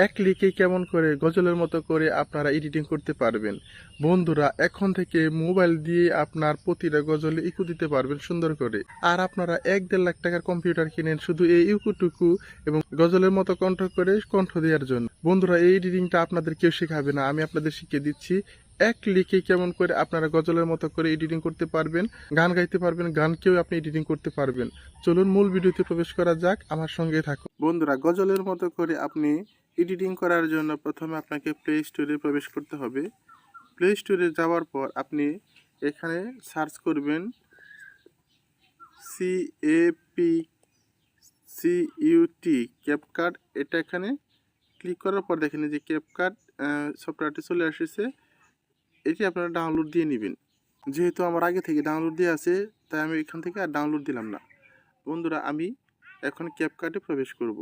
এক ক্লিকে কেমন করে গজলের মতো করে আপনারা এডিটিং করতে পারবেন। বন্ধুরা, এখন থেকে মোবাইল দিয়ে আপনার প্রতিটা গজলে ইকো দিতে পারবেন সুন্দর করে। আর আপনারা ১-১.৫ লাখ টাকার কম্পিউটার কিনেন শুধু এই ইকোটুকু এবং গজলের মতো কণ্ঠ করে কণ্ঠ দেওয়ার জন্য। বন্ধুরা, এই এডিটিংটা আপনাদের কেউ শেখাবে না, আমি আপনাদের শিখিয়ে দিচ্ছি। এক ক্লিকে কেমন করে আপনারা গজলের মতো করে এডিটিং করতে পারবেন, গান গাইতে পারবেন, গানকেও আপনি এডিটিং করতে পারবেন। চলুন মূল ভিডিওতে প্রবেশ করা যাক, আমার সঙ্গে থাকুন। বন্ধুরা, গজলের মতো করে আপনি এডিটিং করার জন্য প্রথমে আপনাকে প্লে স্টোরে প্রবেশ করতে হবে। প্লে স্টোরে যাওয়ার পর আপনি এখানে সার্চ করবেন CAPCUT ক্যাপকাট। এটা এখানে ক্লিক করার পর দেখেন যে ক্যাপকাট সফটওয়্যারটি চলে এসেছে। এটি আপনারা ডাউনলোড দিয়ে নেবেন। যেহেতু আমার আগে থেকে ডাউনলোড দিয়ে আছে, তাই আমি এখান থেকে আর ডাউনলোড দিলাম না। বন্ধুরা, আমি এখন ক্যাপকাটে প্রবেশ করব।